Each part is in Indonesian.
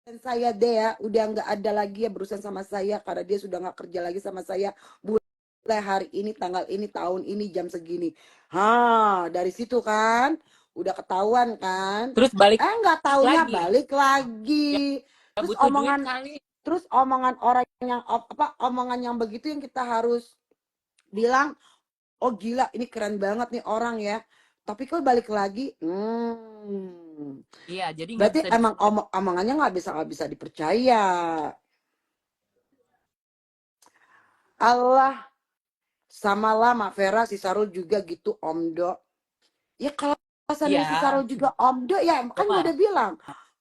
Dan saya deh ya, udah nggak ada lagi ya berurusan sama saya karena dia sudah nggak kerja lagi sama saya. Mulai hari ini, tanggal ini, tahun ini, jam segini. Dari situ kan, udah ketahuan kan. Terus balik Nggak taunya lagi. balik lagi. Ya, Terus butuh duit kali. omongan orang yang omongan yang begitu yang kita harus bilang, oh gila, ini keren banget nih orang ya. Tapi kok balik lagi, Iya, jadi nggak berarti bisa emang omongannya nggak bisa dipercaya. Allah, sama lah Mak Vera, si Sarul juga gitu Omdo. Ya kalau seandainya si Iya, Sarul juga Omdo, ya kan gue cuma udah bilang.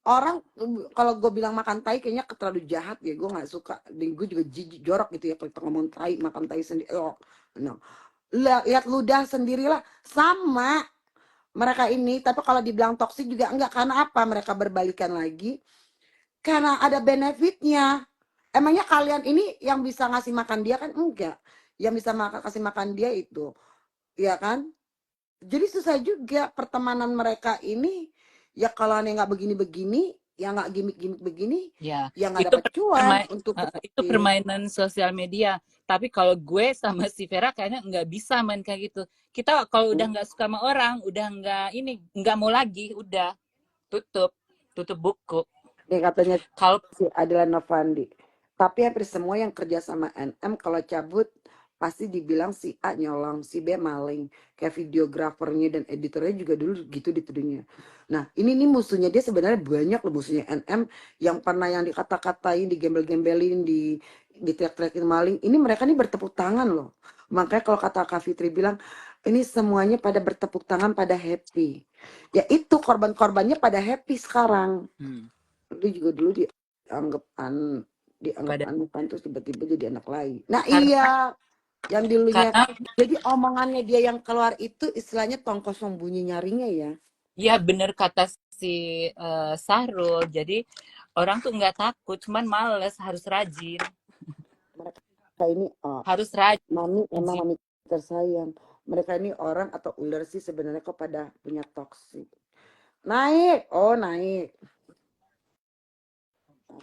Orang kalau gue bilang makan tai kayaknya terlalu jahat ya, gue nggak suka. Dan gue juga jijik jorok gitu ya kalau kita ngomong tai, makan tai sendiri. Oh, no. Lihat ludah sendirilah sama mereka ini. Tapi kalau dibilang toksik juga enggak, karena apa mereka berbalikan lagi? Karena ada benefitnya. Emangnya kalian ini yang bisa ngasih makan dia kan enggak? Yang bisa kasih makan dia itu, ya kan? Jadi susah juga pertemanan mereka ini. Ya kalau aneh nggak begini-begini, ya nggak gimmick-gimmick begini, ya ya nggak itu dapat cuan untuk itu permainan sosial media. Tapi kalau gue sama si Vera kayaknya nggak bisa main kayak gitu. Kita kalau udah nggak suka sama orang, udah nggak mau lagi, udah tutup buku. ya katanya Kalau si Adela Novandi. Tapi hampir semua yang kerja sama NM kalau cabut pasti dibilang si A nyolong, si B maling. Kayak videografernya dan editornya juga dulu gitu dituduhnya. Nah ini nih musuhnya dia sebenarnya banyak loh musuhnya NM yang pernah yang dikata-katain, digembel-gembelin, diteriak-teriakin maling. Ini mereka nih bertepuk tangan loh. Makanya kalau kata Kak Fitri bilang, ini semuanya pada bertepuk tangan, pada happy. Ya itu korban-korbannya pada happy sekarang. Lu juga dulu dianggap pada anukan terus tiba-tiba jadi anak lain. Nah karena, iya, yang dulunya karena jadi omongannya dia yang keluar itu istilahnya tong kosong bunyi nyaringnya ya. ya bener kata si Sahrul. Jadi orang tuh nggak takut, cuman males, harus rajin. Mereka ini Harus rajin. mami emang mami tersayang. Mereka ini orang atau ular sih sebenarnya kok pada punya toksik. Naik, naik.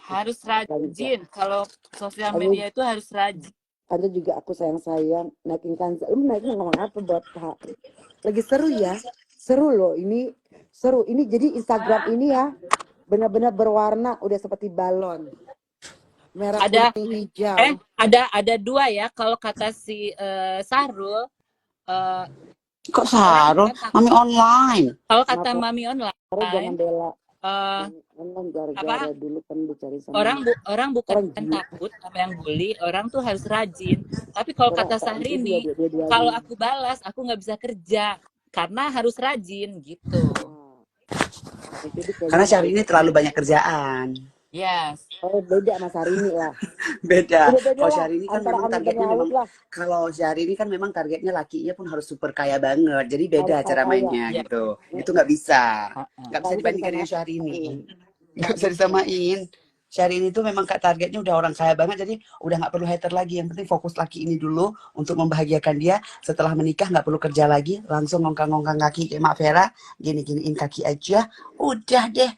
Harus rajin. Kalau sosial Aku, media itu harus rajin. ada juga aku sayang-sayang naikin kanza. Lu naikin ngomong apa buat Pak? Lagi seru ya. Seru loh ini. Seru. Ini jadi Instagram ini ya benar-benar berwarna udah seperti balon. Merah, Ada kuning, hijau. ada dua ya. Kalau kata si Sahrul, Kok Sarul? Mami online. kalau kata Kenapa? Mami Jangan online, bela. eh, Online apa gara-gara dulu kan dicari sama orang bukan orang gila. takut sama yang bully, orang tuh harus rajin. Tapi kalau kata Sahrini, kalau aku balas, aku nggak bisa kerja karena harus rajin gitu. Karena Syahrini terlalu banyak kerjaan. Yes. Oh beda sama Sarini lah. Beda. Beda Kalau lah, Syahrini kan antara memang angin dan targetnya laut memang lah. kalau Syahrini kan memang targetnya lakinya pun harus super kaya banget. Jadi beda Harus cara kaya. mainnya Ya. gitu. Itu nggak bisa. Nggak bisa Nggak bisa dibandingkan dengan disamain. Syahrini. Nggak bisa disamain. Syahrini itu memang targetnya udah orang kaya banget. Jadi udah nggak perlu hater lagi. Yang penting fokus laki ini dulu untuk membahagiakan dia. Setelah menikah nggak perlu kerja lagi. Langsung ngongkang-ngongkang kaki kayak Mak Vera. Gini-giniin kaki aja. Udah deh.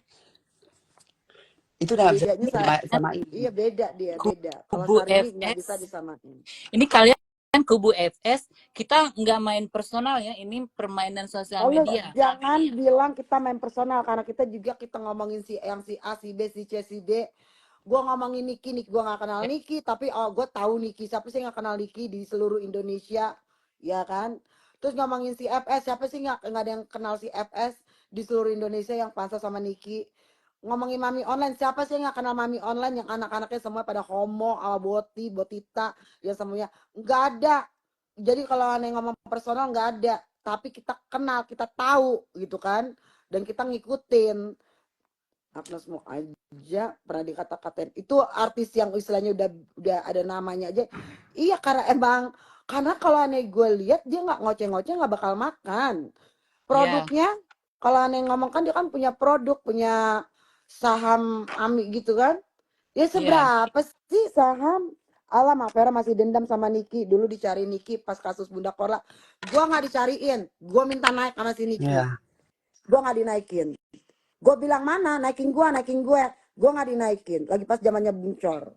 Itu udah bisa disamain. Iya beda dia, beda. Kalau Kubu Sarini nggak bisa FS. disamain. Ini kalian kubu FS, kita nggak main personal ya, ini permainan sosial media. Jangan bilang kita main personal karena kita ngomongin si A, si B, si C, si D. Gue ngomongin Niki, gue nggak kenal Niki, tapi gue tahu Niki. Siapa sih nggak kenal Niki di seluruh Indonesia, ya kan? Terus ngomongin si FS, siapa sih nggak ada yang kenal si FS di seluruh Indonesia yang pantas sama Niki? Ngomongin Mami Online, siapa sih yang nggak kenal Mami Online yang anak-anaknya semua pada homo, botita, ya semuanya nggak ada. Jadi kalau aneh ngomong personal nggak ada, tapi kita kenal, kita tahu gitu kan, dan kita ngikutin. Agnes Mo aja pernah dikata-katain itu artis yang istilahnya udah ada namanya aja. Iya karena kalau aneh gue lihat dia nggak ngoceh-ngoceh nggak bakal makan. Produknya kalau aneh ngomong kan dia kan punya produk, punya saham AMI gitu kan. Ya seberapa sih saham? Alah, Mak Vera masih dendam sama Niki. Dulu dicari Niki pas kasus Bunda Korla. Gua nggak dicariin. Gua minta naik sama si Niki. Gua nggak dinaikin. Gue bilang mana naikin gue. Gue nggak dinaikin. Lagi pas zamannya Buncor.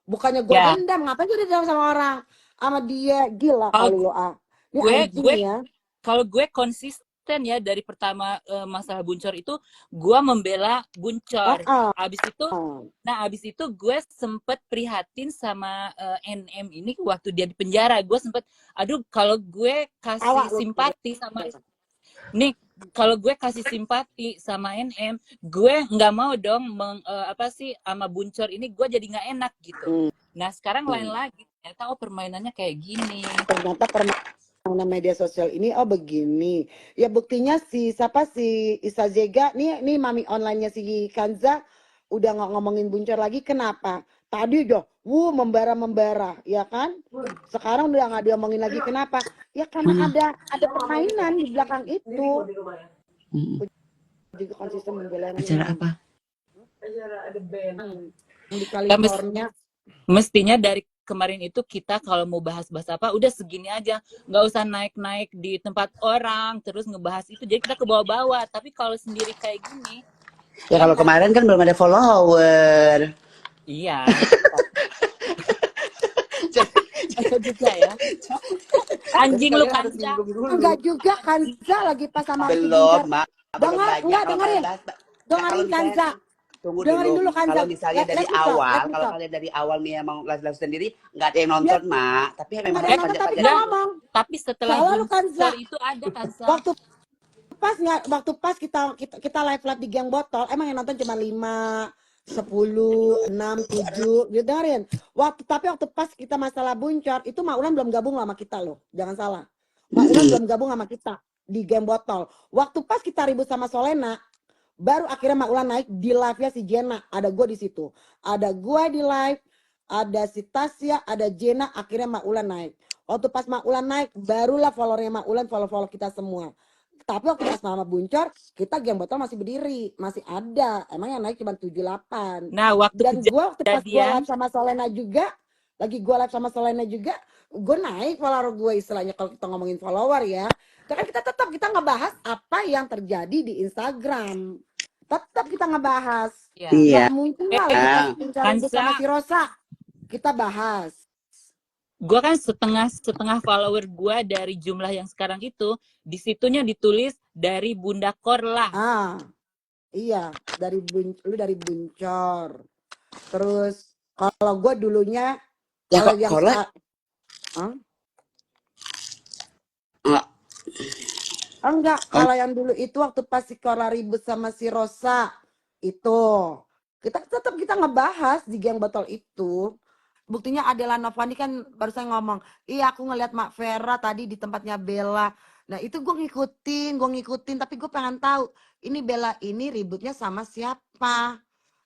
Bukannya gue Ya, dendam, ngapain gue dendam sama orang? Sama dia, gila kalau kali lo ah. Ini gue anjing gue ya. kalau gue konsisten ya dari pertama masalah Buncor itu gue membela Ah, Buncor. ah. Abis itu gue sempet prihatin sama NM ini waktu dia di penjara. Gue sempet, aduh kalau gue kasih Awak lo. simpati sama nih, kalau gue kasih simpati sama NM, gue nggak mau dong apa sih sama Buncor ini gue jadi nggak enak gitu. Nah sekarang lain lagi, ternyata permainannya kayak gini. Ternyata permainan media sosial ini begini. Ya buktinya siapa si Isa Zega nih mami online-nya si Kanza udah nggak ngomongin Buncor lagi. Kenapa? Tadi membara ya kan? Sekarang udah nggak diomongin lagi. Kenapa? Ya karena ada permainan di belakang itu. Juga konsisten membela Acara apa? Acara ada band di California. Mestinya dari kemarin itu kita kalau mau bahas-bahas apa udah segini aja, nggak usah naik-naik di tempat orang terus ngebahas itu, jadi kita ke bawah-bawah. Tapi kalau sendiri kayak gini ya kalau kemarin kan belum ada follower. Iya. juga ya. Anjing lu Kanza. Enggak juga Kanza lagi pas sama belum mak. Dengerin Kanza. Tunggu dengerin dulu Kanza. Kalau misalnya dari awal, kalau kalian dari awal nih mau live sendiri, nggak ada yang nonton mak. Tapi memang tapi ngomong. Tapi setelah Buncor itu ada Kanza. Waktu pas kita live di Geng Botol, emang yang nonton cuma 5, 10, 6, 7, gitu dengerin. Tapi waktu pas kita masalah Buncor, itu Mak Ulan belum gabung sama kita loh. Jangan salah. Mak Ulan belum gabung sama kita di Geng Botol. Waktu pas kita ribut sama Solena, baru akhirnya Mak Ulan naik di live-nya si Jena. Ada gue di situ. Ada gue di live, ada si Tasya, ada Jena, akhirnya Mak Ulan naik. Waktu pas Mak Ulan naik, barulah followernya Mak Ulan follow kita semua. Tapi waktu pas Mama Buncor, kita Geng Botol masih berdiri, masih ada. Emang yang naik cuma 7-8. Nah, waktu pas gue live sama Solena juga, gue naik follower gue istilahnya kalau kita ngomongin follower ya. Kan kita ngebahas apa yang terjadi di Instagram. Tetap kita ngebahas. Iya. Nggak mungkin lah lagi pas sama si Rosa. Kita bahas. Gue kan setengah follower gue dari jumlah yang sekarang itu, disitunya ditulis dari Bunda Korla. Iya, lu dari Buncor. Terus kalau gue dulunya kalau yang Korla? Enggak, kalau yang dulu itu waktu pas si Korla ribut sama si Rosa itu, kita ngebahas di Geng Botol itu. Buktinya Adela Novani kan barusan ngomong, iya aku ngeliat Mak Vera tadi di tempatnya Bella. Nah itu gue ngikutin, tapi gue pengen tahu ini Bella ini ributnya sama siapa.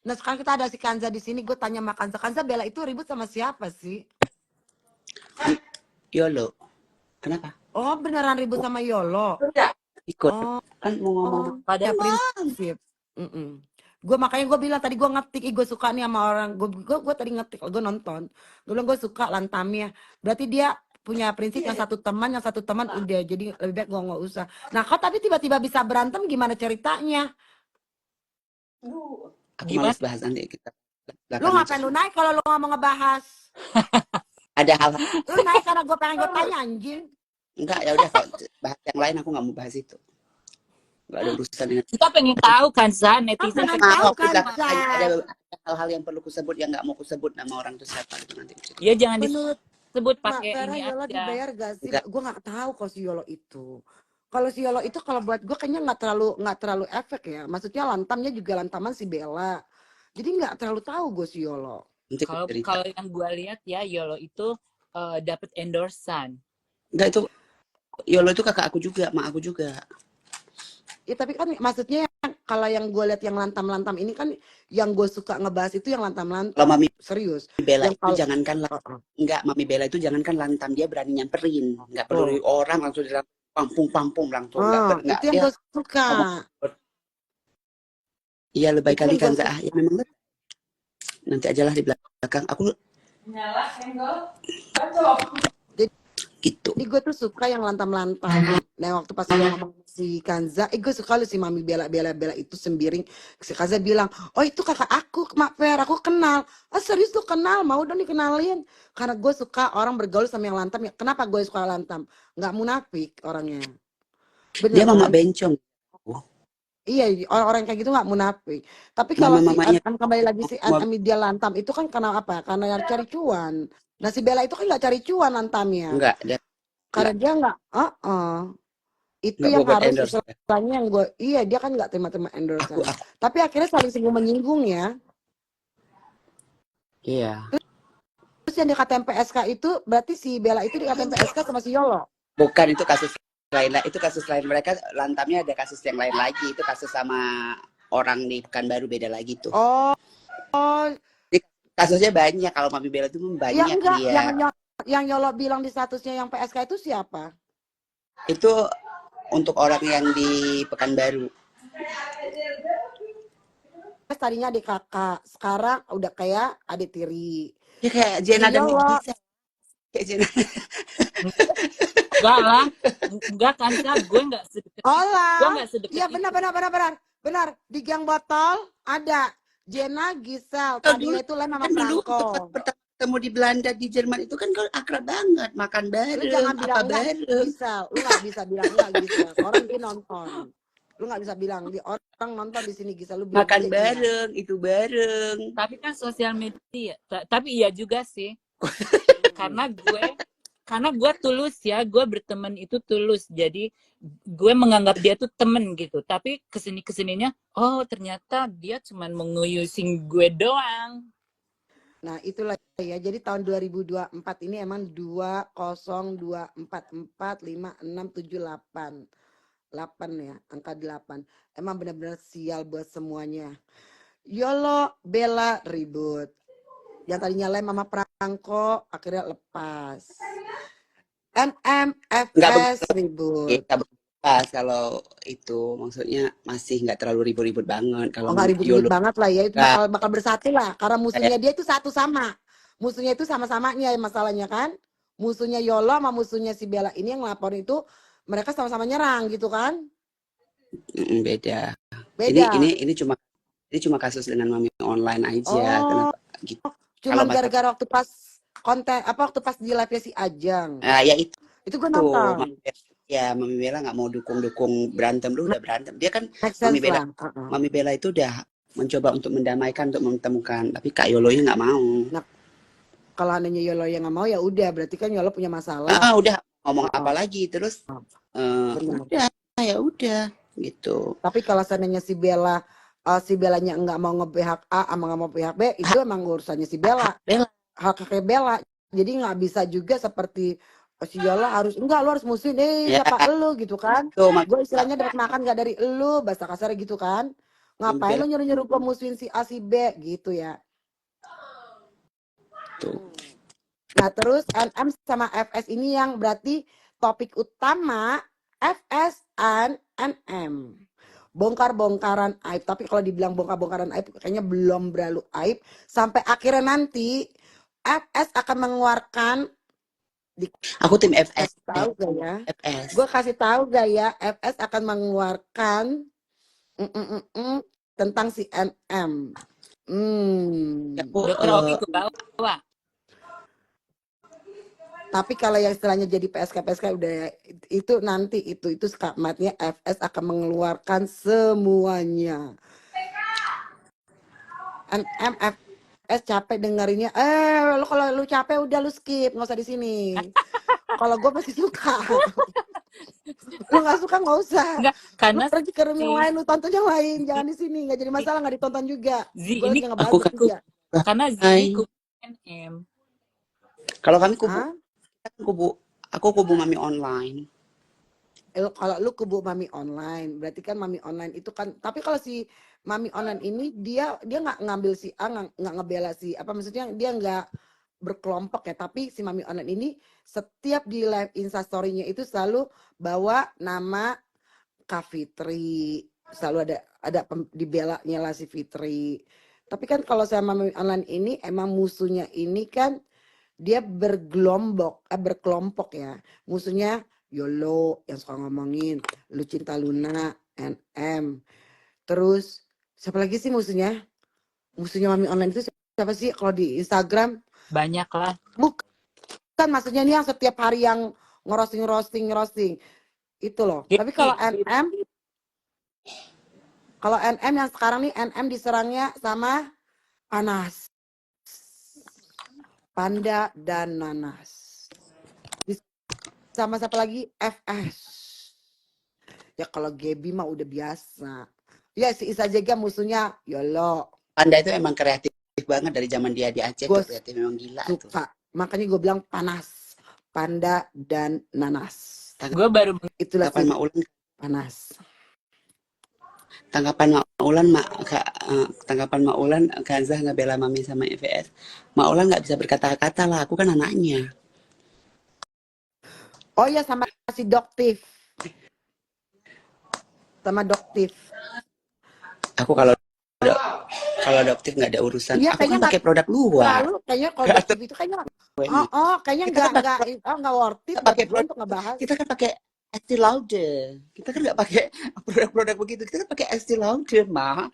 Nah sekarang kita ada si Kanza di sini, gue tanya sama Kanza, Bella itu ribut sama siapa sih? Yolo. Kenapa? Oh beneran ribut sama Yolo? Ikut. Kan mau ngomong. Pada prinsip. Makanya gue bilang tadi gue ngetik, gue suka nih sama orang, gue tadi ngetik, gue nonton, gue bilang gue suka lantamnya, berarti dia punya prinsip yang satu teman udah, jadi lebih baik gue nggak usah. Nah kau tadi tiba-tiba bisa berantem gimana ceritanya? Aku malas bahas nanti kita. Lu ngapain lu naik kalau lu nggak mau ngebahas? Ada hal. Lu naik karena gue pengen gue tanya anjing. Enggak, ya udah kalau bahas yang lain aku nggak mau bahas itu. Nggak ada urusan dengan kita pengen tahu kan Zan, netizen ada hal-hal yang perlu kusebut yang nggak mau kusebut nama orang itu siapa itu nanti. Ya jangan disebut pakai ini Yolo aja. Dibayar gak sih? Gue nggak tahu kalau si Yolo itu. Kalau si Yolo itu kalau buat gue kayaknya nggak terlalu efek ya. Maksudnya lantamnya juga lantaman si Bella. Jadi nggak terlalu tahu gue si Yolo. Kalau yang gue lihat ya Yolo itu dapat endorsan. Enggak, itu Yolo itu kakak aku juga, mak aku juga. Ya tapi kan maksudnya kalau yang gue lihat yang lantam-lantam ini kan yang gue suka ngebahas itu yang lantam-lantam. Kalau Mami serius. Bella itu jangankan enggak, Mami Bella itu jangankan lantam, dia berani nyamperin, nggak perlu orang langsung di pampung langsung. Itu yang gue suka. Iya lebih kali kan ya memang nanti ajalah di belakang aku. Nyala senggol. gitu. Jadi gue tuh suka yang lantam-lantam. Nah waktu pas gue ngomong si Kanza, gue suka lu si Mami Bella itu sembiring. Si Kanza bilang, oh itu kakak aku, Mak Fer, aku kenal. Oh serius tuh kenal, mau dong dikenalin. Karena gue suka orang bergaul sama yang lantam. Ya, kenapa gue suka lantam? Nggak munafik orangnya. Dia Bener mama kan? bencong. Iya, orang-orang kayak gitu nggak munafik. Tapi kalau si Mama-mamanya NM kembali lagi si NM dia lantam itu kan karena apa? Karena cari cuan. Nah si Bella itu kan nggak cari cuan lantamnya. enggak, dia Karena dia nggak, itu enggak yang buat harus endorse. istilahnya yang gue, iya dia kan nggak terima-terima Aku endorsean. Tapi akhirnya saling singgung menyinggung ya. iya. Terus yang di KTM PSK itu berarti si Bella itu di KTM PSK sama si Yolo. Bukan, itu kasus lain, itu kasus lain. Mereka lantamnya ada kasus yang lain lagi. Itu kasus sama orang di Pekanbaru, beda lagi tuh. Oh, oh, Jadi, kasusnya banyak. Kalau Mami Bella itu ya banyak enggak, dia. yang Yolo bilang di statusnya yang PSK itu siapa? Itu untuk orang yang di Pekanbaru. Tadinya adik kakak, sekarang udah kayak adik tiri. Ya kayak Si Jenna dan Yolo, Nigisa. Kayak Jenna. Enggak lah, enggak kan Kak, gue olah, nggak sedekat iya itu. benar. Di gang botol ada Jenna Gisel, Dulu tadinya itu Lem sama kan dulu waktu Franco. pertama ketemu di Belanda di Jerman itu kan kalau akrab banget, makan Lu jangan bareng, apa bilang enggak bareng. Gisel, lu nggak bisa bilang enggak Gisel. Orang ini nonton, lu nggak bisa bilang di orang nonton di sini Gisel, lu bilang Makan aja iya. bareng, itu bareng. Tapi kan sosial media, tapi iya juga sih. karena gue tulus ya, gue berteman itu tulus, jadi gue menganggap dia tuh temen gitu. Tapi kesininya, oh ternyata dia cuman menguyusin gue doang. Nah itulah ya, jadi tahun 2024 ini emang 202445678 ya, angka 8. Emang benar-benar sial buat semuanya. Yolo Bella ribut. Yang tadinya Lem sama Prangko akhirnya lepas. NMFS ribut. Nggak pas kalau itu maksudnya masih nggak terlalu ribut-ribut banget. Kalau Nggak ribut-ribut Yolo banget lah ya, itu bakal bersatu lah. Karena musuhnya kayak dia itu satu sama. Musuhnya itu sama-samanya masalahnya kan. Musuhnya Yolo sama musuhnya si Bella ini yang lapor itu mereka sama-sama nyerang gitu kan. beda. Beda. Ini cuma kasus dengan Mami online aja. Oh, Kenapa gitu? cuman Kalau gara-gara waktu pas konten waktu pas di live si Ajang. ya itu Itu gue nonton. Mami Bella nggak mau dukung berantem, lu udah berantem. Dia kan Make sense lah. Mami Bella itu udah mencoba untuk mendamaikan, untuk menemukan, tapi Kak Yolonya nggak mau. Nah, kalau anehnya Yolo yang nggak mau ya udah, berarti kan Yolo punya masalah. Udah ngomong apa lagi terus udah ya udah gitu. Tapi kalau seandainya si Bellanya nggak mau nge-PHK A sama nggak mau PHK B, itu emang urusannya si Bella. Hak kakek Bella. Jadi nggak bisa juga seperti si Yola harus enggak, lu harus musuhin siapa elu gitu kan. Gue istilahnya dapat makan nggak dari elu, bahasa kasar gitu kan. Ngapain lu nyuruh-nyuruh gue musuhin si A si B gitu ya. Nah terus NM sama FS ini yang berarti topik utama FS and NM. Bongkar-bongkaran aib. Tapi kalau dibilang bongkar-bongkaran aib kayaknya belum berlalu aib. Sampai akhirnya nanti FS akan mengeluarkan aku tim FS. Tahu gak ya? FS. Gue kasih tahu gak ya? FS akan mengeluarkan tentang si NM. Dokter Oki ke bawah. Tapi kalau yang istilahnya jadi PSK udah itu nanti itu skamatnya FS akan mengeluarkan semuanya. NM FS capek dengerinnya. Kalau lu capek udah lu skip, nggak usah di sini. Kalau gue masih suka. Lu nggak suka nggak usah. Enggak, karena lu pergi ke room yang lain, lu tonton yang lain, jangan di sini. Nggak jadi masalah, nggak ditonton juga. Gue ini aku karena ini kubu NM. Kalau kami aku kubu Mami online. Kalau lu kubu Mami online, berarti kan Mami online itu kan. Tapi kalau si Mami online ini dia nggak ngambil si A, nggak ngebela si apa, maksudnya dia nggak berkelompok ya. Tapi si Mami online ini setiap di live instastory-nya itu selalu bawa nama Kak Fitri, selalu ada dibelanya lah si Fitri. Tapi kan kalau sama Mami online ini emang musuhnya ini kan dia berkelompok ya. Musuhnya Yolo yang suka ngomongin Lucinta Luna, NM. Terus siapa lagi sih musuhnya? Musuhnya Mami Online itu siapa sih kalau di Instagram? Banyak lah. Bukan maksudnya ini yang setiap hari yang ngerosting itu loh. Tapi kalau NM yang sekarang nih NM diserangnya sama Panas, Panda dan Nanas. Sama siapa lagi? FS. Ya kalau Gaby mah udah biasa. Ya si Isa Jega musuhnya Yolo. Panda itu emang kreatif banget dari zaman dia di Aceh Gue tuh, kreatif memang gila tuh. suka. Makanya gue bilang Panas, Panda dan Nanas. Gue baru Itulah Tanggapan sih Mak Ulan, Panas. tanggapan Mak Ulan, Kanzah ngebela Mami sama EVS. Mak Ulan nggak bisa berkata-kata lah, aku kan anaknya. Oh ya sama si Doktif. Sama Doktif. Aku kalau adoptif nggak ada urusan. Iya, Aku kan kayaknya pakai produk luar. Lalu kayaknya kalau Nggak Doktif itu kayaknya kayaknya Kita kan nggak worth it nggak buat pakai gue untuk ngebahas. Kita kan pakai Estee Lauder. Kita kan nggak pakai produk-produk begitu. Kita kan pakai Estee Lauder, mah.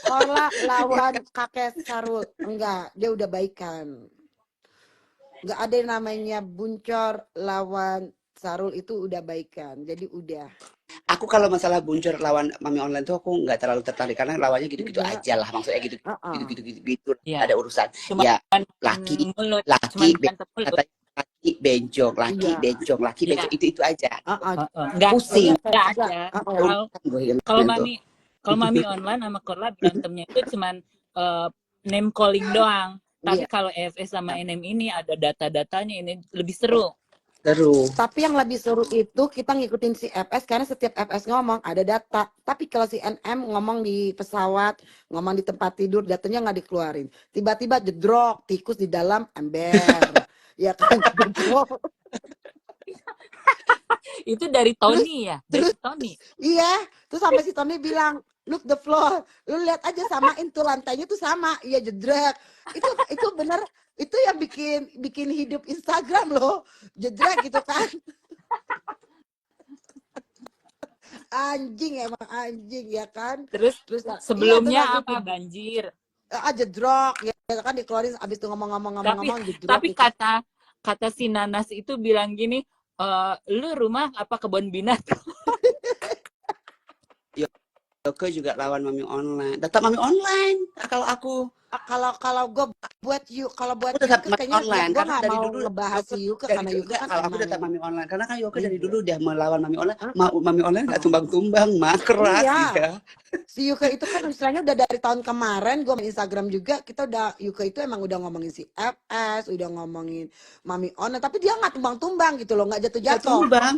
Korla lawan kakek Sarul. Enggak, dia udah baikan. Enggak ada yang namanya Buncor lawan Sarul itu udah baikan. Jadi udah. Aku kalau masalah Buncur lawan Mami Online tuh aku nggak terlalu tertarik karena lawannya gitu-gitu Enggak. aja lah. Maksudnya gitu Ya. ada urusan. Cuma Ya laki mulut, laki mulut. laki bencong, laki Iya. bencong, laki Iya. bencong, itu aja. Enggak Pusing. enggak ada. Kalau Itu. Mami Online sama Korla berantemnya itu cuman name calling doang. Tapi Iya. kalau EFS sama NM ini ada data-datanya, ini lebih seru. Seru. Tapi yang lebih seru itu kita ngikutin si FS karena setiap FS ngomong ada data. Tapi kalau si NM ngomong di pesawat, ngomong di tempat tidur, datanya nggak dikeluarin. Tiba-tiba jedrok, tikus di dalam ember. Ya kan, jedrok. Itu dari Tony ya? Dari Tony. Iya, terus sampai si Tony bilang, look the floor, lu lihat aja samain tuh lantainya tuh sama, iya jedrek. Itu bener, itu yang bikin hidup Instagram loh, jedrek gitu kan. Anjing emang anjing ya kan. Terus sebelumnya iya, apa? Banjir. Jedrok ya kan dikeluarin abis itu ngomong jedrok. Tapi kata si Nanas itu bilang gini, lu rumah apa kebun binatang? Yoko juga lawan Mami Online. Tetap Mami Online. Kalau aku kalau gue buat aku tetap Yuka kayaknya online gue karena nggak dari mau dulu ngebahas si Yuka karena Yuka kan kalau aku emang tetap Mami Online karena kan Yuka dari Iya. dulu udah melawan Mami Online. Mami Online nggak tumbang-tumbang, mah keras Iya. dia. Si Yuka itu kan istilahnya udah dari tahun kemarin gue main Instagram juga kita udah Yuka itu emang udah ngomongin si FS, udah ngomongin Mami Online, tapi dia nggak tumbang-tumbang gitu loh, nggak Nggak jatuh-jatuh. tumbang.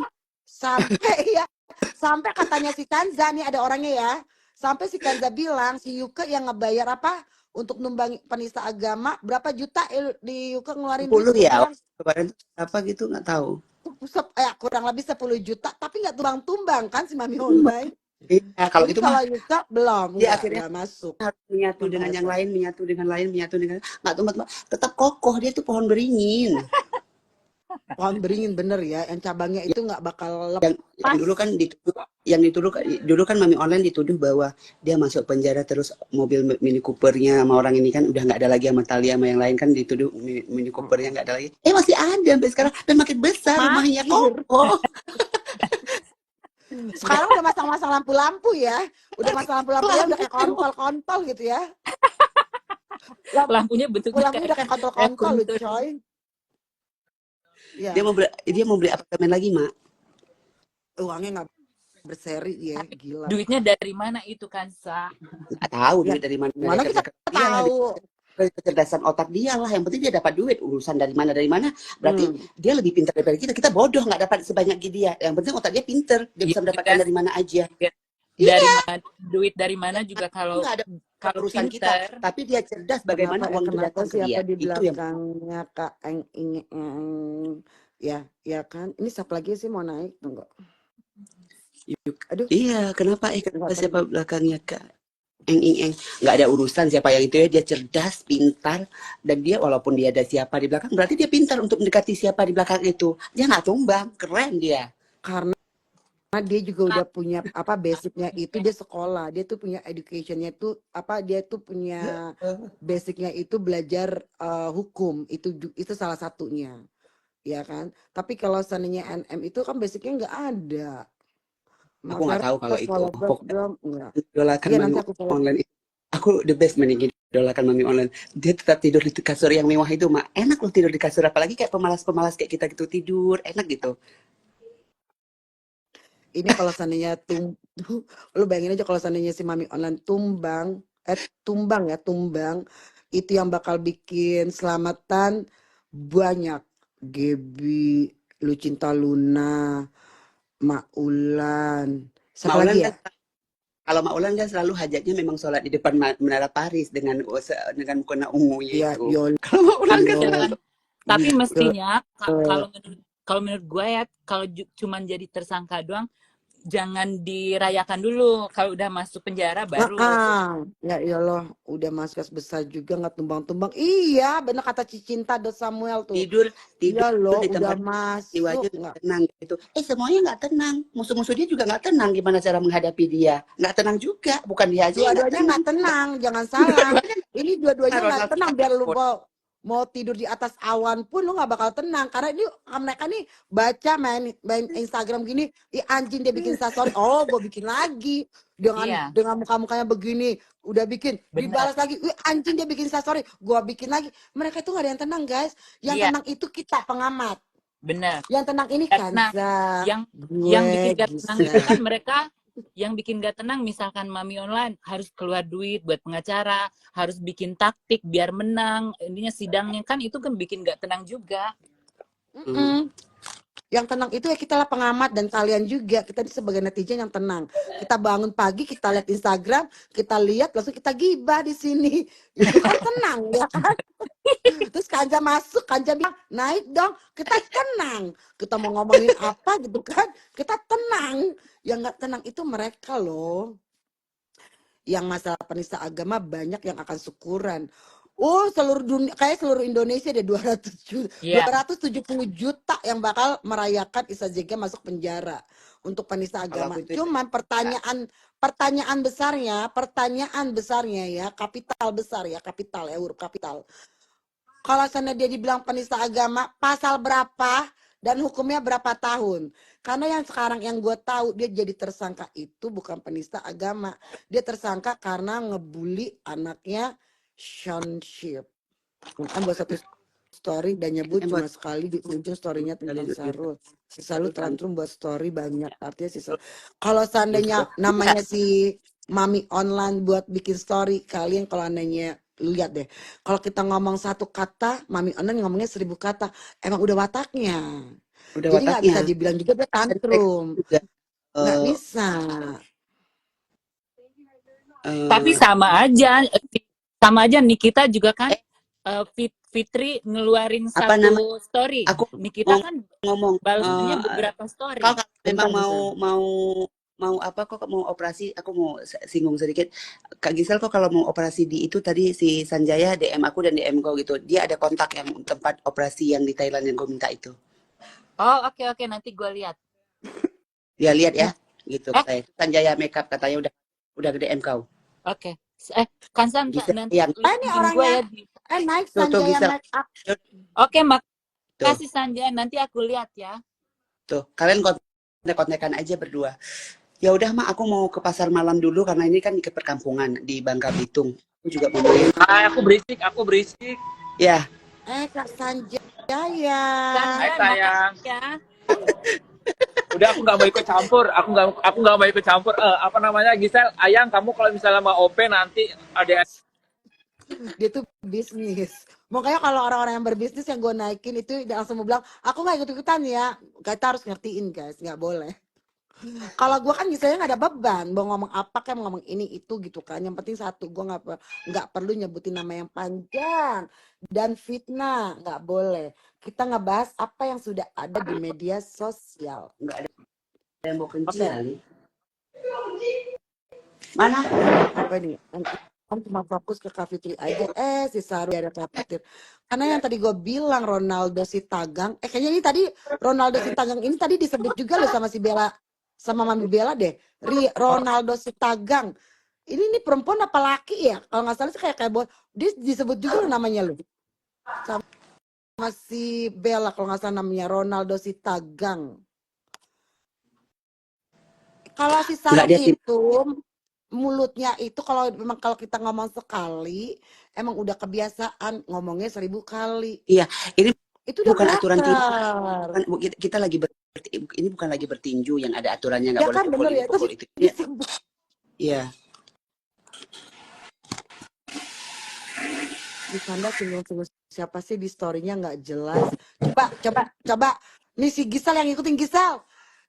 Sampai katanya si Kanza nih ada orangnya ya. Sampai si Kanza bilang si Yuka yang ngebayar apa untuk numbangi penista agama berapa juta di Yuka ngeluarin 10 duit. ya. Kemarin apa gitu nggak tahu. Kurang lebih 10 juta tapi nggak tumbang-tumbang kan si Mami Online. Iya, kalau Jadi itu kalau mah Yuka belum, dia akhirnya nggak masuk. harus menyatu dengan yang lain, menyatu dengan nggak tumbang, tetap kokoh, dia tuh pohon beringin. Pohon beringin bener ya, yang cabangnya itu nggak bakal Yang dituduh dulu kan Mami Online dituduh bahwa dia masuk penjara terus mobil Mini Coopernya sama orang ini kan udah nggak ada lagi sama Thalia sama yang lain kan dituduh Mini Coopernya nggak ada lagi. Masih ada sampai sekarang dan makin besar rumahnya kokoh. Sekarang udah masang-masang lampu-lampu ya. Udah masang lampu-lampunya udah kayak kontol-kontol gitu ya. Lampunya bentuknya udah kayak kontol-kontol loh coy. Ya. Dia mau beli apartemen lagi, Mak. Uangnya nggak berseri ya, gila. Duitnya dari mana itu kan, Sa? Nggak tahu duit dari mana. Mana kita tahu. Kecerdasan otak dia lah, yang penting dia dapat duit. Urusan dari mana berarti dia lebih pintar daripada kita bodoh nggak dapat sebanyak dia, yang penting otak dia pintar, dia bisa mendapatkan dari mana aja. Duit dari mana juga kalau nggak ada urusan pinter, kita, tapi dia cerdas bagaimana uang itu datang ke dia. Di Itu yang belakangnya Kak ya kan, ini siapa lagi sih mau naik? Tunggu. Aduh. Iya, kenapa siapa belakangnya Kak? nggak ada urusan siapa yang itu ya, dia cerdas, pintar, dan dia walaupun dia ada siapa di belakang, berarti dia pintar untuk mendekati siapa di belakang itu. Dia nggak tumbang, keren dia. Karena dia juga udah punya apa basicnya itu, dia sekolah, dia tuh punya educationnya tuh apa, dia tuh punya basicnya itu belajar hukum, itu salah satunya, ya kan. Tapi kalau seandainya NM itu kan basicnya nggak ada. Aku Mas nggak Vera tahu kalau itu. follow Pokoknya background enggak? idolakan Iya mami nanti aku follow. online itu. Aku the best idolakan mami online. Dia tetap tidur di kasur yang mewah itu, mak. Enak loh tidur di kasur, apalagi kayak pemalas-pemalas kayak kita gitu tidur, enak gitu. Ini kalau seandainya lu bayangin aja kalau seandainya si Mami Online tumbang itu yang bakal bikin selamatan banyak. Gebi, Lucinta Luna, Mak Ulan, Mak siapa Ulan lagi kan, ya? kalau Mak Ulan kan selalu hajatnya memang sholat di depan Menara Paris dengan mukena ungunya Ya, itu. Yol, Kalau Mak Ulan kan Iya selalu kan. Tapi Yol. mestinya kalau menurut gue ya, kalau cuman jadi tersangka doang, jangan dirayakan dulu. Kalau udah masuk penjara baru. Ya iyalah, udah masuk besar juga nggak tumbang-tumbang. Iya, bener kata Cicinta Do Samuel tuh. tidur Iya tidur loh, di udah tempat masuk jiwanya nggak. tenang gitu. Semuanya nggak tenang. Musuh-musuh dia juga nggak tenang. Gimana cara menghadapi dia? Nggak tenang juga. Bukan dia aja yang nggak Dua-duanya tenang. nggak tenang, jangan salah. Dua-duanya Ini dua-duanya nggak Ronald tenang. Biar lu Siragun. mau tidur di atas awan pun lu nggak bakal tenang. Karena ini mereka nih baca main Instagram gini, anjing dia bikin story, oh gue bikin lagi Iya, dengan muka-mukanya begini, udah bikin, benar. dibalas lagi, anjing dia bikin story, gue bikin lagi. Mereka itu nggak ada yang tenang guys. Yang Iya, tenang itu kita pengamat. benar. Yang tenang ini Gak tenang. Kanza, Yang bikin gue, gak tenang itu Gisa. kan mereka, yang bikin gak tenang misalkan Mami Online harus keluar duit buat pengacara, harus bikin taktik biar menang. Intinya sidangnya kan itu kan bikin gak tenang juga. Yang tenang itu ya kita lah pengamat dan kalian juga, kita sebagai netizen yang tenang. Kita bangun pagi, kita lihat Instagram, kita lihat langsung kita gibah di sini. Itu kan tenang ya kan? Terus Kanja masuk, Kanja bilang naik dong, kita tenang. Kita mau ngomongin apa gitu kan? Kita tenang. Yang nggak tenang itu mereka loh. Yang masalah penista agama banyak yang akan syukuran. Oh, seluruh dunia, kayak seluruh Indonesia ada 270 juta yang bakal merayakan Isa Jega masuk penjara untuk penista Kalau agama. aku itu Cuman pertanyaan besarnya ya, kapital besar ya, kapital ya, huruf kapital. Kalau sana dia dibilang penista agama, pasal berapa dan hukumnya berapa tahun? Karena yang sekarang yang gue tahu dia jadi tersangka itu bukan penista agama, dia tersangka karena ngebully anaknya Shonship. Kan buat satu story dan nyebut cuma sekali di ujung storynya tentang Sarul. Si Sarul tantrum buat story banyak, artinya si Sarul. Kalau seandainya namanya si Mami Online buat bikin story, kalian kalau andainya lu lihat deh, kalau kita ngomong satu kata, Mami Online ngomongnya 1000 kata, emang udah wataknya. udah Jadi nggak bisa wataknya. dibilang juga dia tantrum, Juga, nggak bisa. Tapi sama aja Nikita juga kan, Fitri ngeluarin apa nama? satu story. Aku Nikita kan ngomong balasannya beberapa story. kalau memang Bentar, mau apa kok mau operasi, aku mau singgung sedikit. Kak Gisel kok kalau mau operasi di itu tadi si Sanjaya DM aku dan DM kau gitu. Dia ada kontak yang tempat operasi yang di Thailand yang kau minta itu. Oh, oke, nanti gue lihat. Dia lihat ya, gitu katanya. Sanjaya Makeup katanya udah ke DM kau. Oke. Kansan Gisel nanti yang ini link gue orangnya ya di. naik tuh Sanjaya Gisel. make up. Oke, Tuh, makasih Sanjaya. Nanti aku lihat ya. tuh. Kalian kontek-kontekan aja berdua. Ya udah mak, aku mau ke pasar malam dulu karena ini kan ke perkampungan di Bangka Belitung. Aku juga mau main. Aku berisik. Ya, Kak Sanjaya. Hai Sanjaya, sayang. makasih ya. Udah aku nggak mau ikut campur. Aku nggak mau ikut campur. Apa namanya Gisel? Ayang, kamu kalau misalnya mau OP nanti ada. Dia tuh bisnis. Makanya kalau orang-orang yang berbisnis yang gue naikin itu dia langsung mau bilang, aku nggak ikut-ikutan ya. Kita harus ngertiin guys, nggak boleh. Kalau gue kan misalnya nggak ada beban, mau ngomong apa kan, mau ngomong ini itu gitu kan. Yang penting satu, gue nggak perlu nyebutin nama yang panjang dan fitnah, nggak boleh. Kita ngebahas apa yang sudah ada di media sosial. nggak ada yang mau kenci Oke. kali. Mana? Apa nih? Kan cuma fokus ke Kak Fitri aja. Si Saru ada Kak Fatir. Karena yang tadi gue bilang Ronaldo Sitagang. Kayaknya ini tadi Ronaldo Sitagang ini tadi disebut juga loh sama si Bella, sama Mami Bella deh. Ronaldo Sitagang. Ini nih perempuan apa laki ya? Kalau nggak salah sih kayak dia disebut juga loh namanya loh. Sama si Bella kalau nggak salah namanya Ronaldo Sitagang. Kalau si Enggak, Saru dia tim. itu mulutnya itu kalau memang kalau kita ngomong sekali emang udah kebiasaan ngomongnya 1000 kali. Iya, ini Itu udah bukan aturan tinju. kelakar. Kita lagi ini bukan lagi bertinju yang ada aturannya, nggak Ya boleh kan pukul bener ini, ya itu pukul itu. disebut. Iya. Di Panda singgung-singgung siapa sih di story-nya nggak jelas. Coba. Nih si Gisel yang ngikutin Gisel.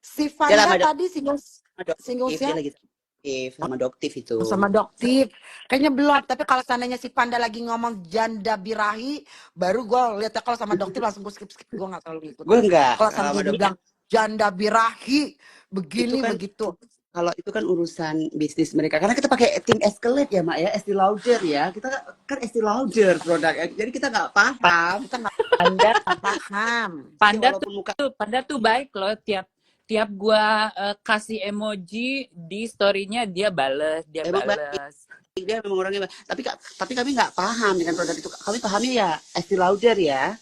Si Dia Panda lama tadi singgung Doktif, dia siapa? lagi aktif sama Doktif itu. Sama Doktif. Kayaknya belum. Tapi kalau seandainya si Panda lagi ngomong janda birahi, baru gue lihatnya kalau sama Doktif langsung gue skip. Gue nggak terlalu Gue ngikutin. enggak, Kalau kalau sama seandainya dia Doktif bilang janda birahi, itu begini kan, begitu. kalau itu kan urusan bisnis mereka. Karena kita pakai tim Escalate ya, Mak ya, Estee Lauder ya. Kita kan Estee Lauder produknya. Jadi kita nggak paham. Kita nggak Panda paham. Jadi Panda walaupun muka Panda tuh baik loh, tiap gua kasih emoji di story-nya dia emang baik, bales. dia memang orangnya baik. Tapi kami nggak paham dengan produk itu. Kami pahamnya ya Estee Lauder ya.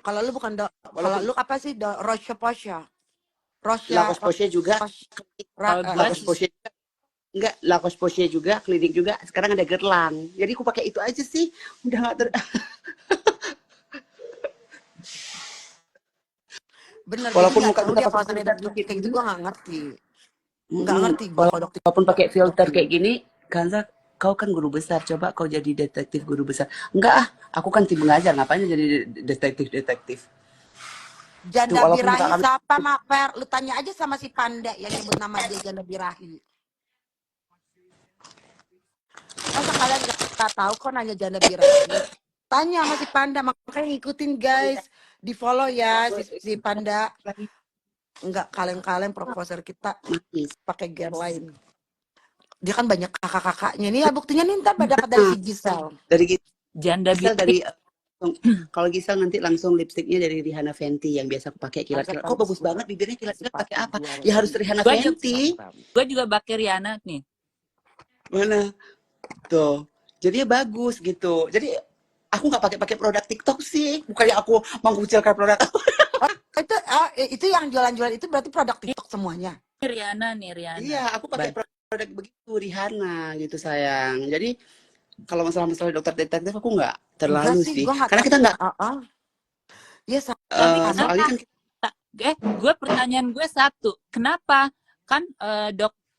Kalau lu bukan kalau Walaupun lu apa sih Roche Posya? La Roche Roche-Posay juga, Kalau La gua sih Roche-Posay enggak, La Roche-Posay juga, Clinique juga. Sekarang ada Guerlain. Jadi aku pakai itu aja sih. Udah nggak bener. Jadi walaupun nggak muka tahu kita dia pakai kalau filter dokter kayak kayak gitu gini, gue nggak ngerti. Nggak ngerti gue kalau dokter walaupun pakai filter ini. kayak gini, Kanza, kau kan guru besar, coba kau jadi detektif guru besar. Enggak ah, aku kan tim mengajar, ngapain jadi detektif. Tuh, Janda walaupun muka birahi kami, siapa Mak Per? Lu tanya aja sama si Panda yang nyebut nama dia janda birahi. Masa kalian nggak tahu kok nanya janda birahi? Tanya sama si Panda, makanya ngikutin guys. Di follow ya si Panda. Enggak kaleng-kaleng proposer kita manis. pakai gear lain. Dia kan banyak kakak-kakaknya. Nih ya buktinya nih ntar dapat dari si Gisel. Dari janda Gisel, birahi. kalau Gisel nanti langsung lipstiknya dari Rihanna Fenty yang biasa aku pakai kilat-kilat. Kok bagus banget bibirnya kilat-kilat, pakai apa? Ya harus Rihanna Fenty. Gua juga pakai Rihanna nih. Mana? Tuh. Jadinya bagus gitu. Jadi aku nggak pakai produk TikTok sih. Bukannya aku mengucilkan produk. Itu yang jualan-jualan itu berarti produk TikTok semuanya. Rihanna. Iya, aku pakai produk begitu Rihanna gitu sayang. Jadi kalau masalah dokter detektif aku nggak terlalu sih. Karena kita nggak. Iya, tapi soalnya kan gue pertanyaan gue satu, kenapa kan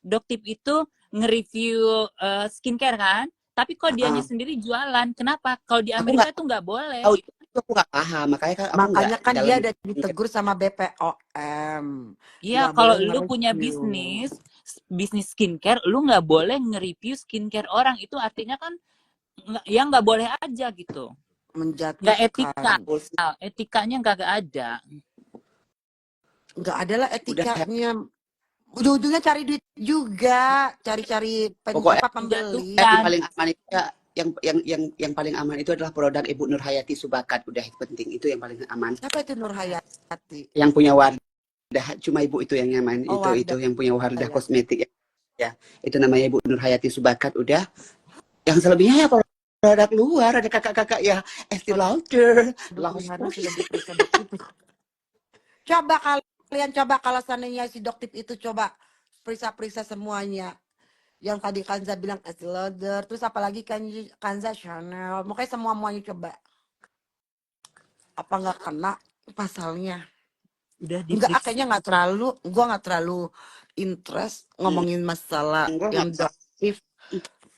Doktip itu nge-review skincare kan? Tapi kok dianya sendiri jualan, kenapa? Kalau di Amerika tuh nggak boleh. Oh, itu aku nggak paham, makanya kan dia ada ditegur sama BPOM. Iya, kalau lu punya bisnis skincare, lu nggak boleh nge-review skincare orang. Itu artinya kan nggak boleh aja gitu. Menjatuhkan. Nggak etika. Etikanya nggak ada. Nggak ada lah etikanya. Ujung-ujungnya cari duit juga, cari pembeli. Yang paling aman itu yang paling aman itu adalah produk Ibu Nur Hayati Subakat. Udah penting, itu yang paling aman. Siapa itu Nur Hayati? Yang punya Wardah, cuma Ibu itu yang nyaman. Itu yang punya Wardah kosmetik ya. Itu namanya Ibu Nur Hayati Subakat. Udah. Yang selebihnya ya produk luar, ada kakak-kakak ya Estee Lauder, Coba kalau seandainya si Doktip itu coba periksa semuanya. Yang tadi Kanza bilang Estee Lauder, terus apalagi Kanza Chanel, makanya semuanya coba. Apa nggak kena pasalnya? Enggak, kayaknya gue nggak terlalu interest ngomongin masalah yang Doktip.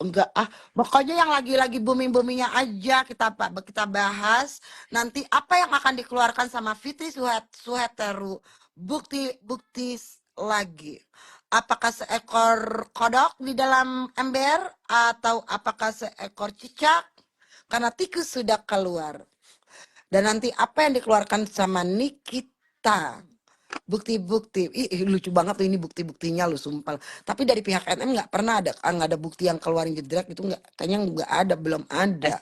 Enggak pokoknya yang lagi boomingnya aja kita bahas nanti apa yang akan dikeluarkan sama Fitri Suheteru, bukti lagi, apakah seekor kodok di dalam ember atau apakah seekor cicak karena tikus sudah keluar, dan nanti apa yang dikeluarkan sama Nikita Bukti-bukti. Lucu banget tuh ini bukti-buktinya lu sumpah. Tapi dari pihak NM nggak pernah ada nggak ada bukti yang keluarin jedrak itu nggak, kayaknya nggak ada, belum ada.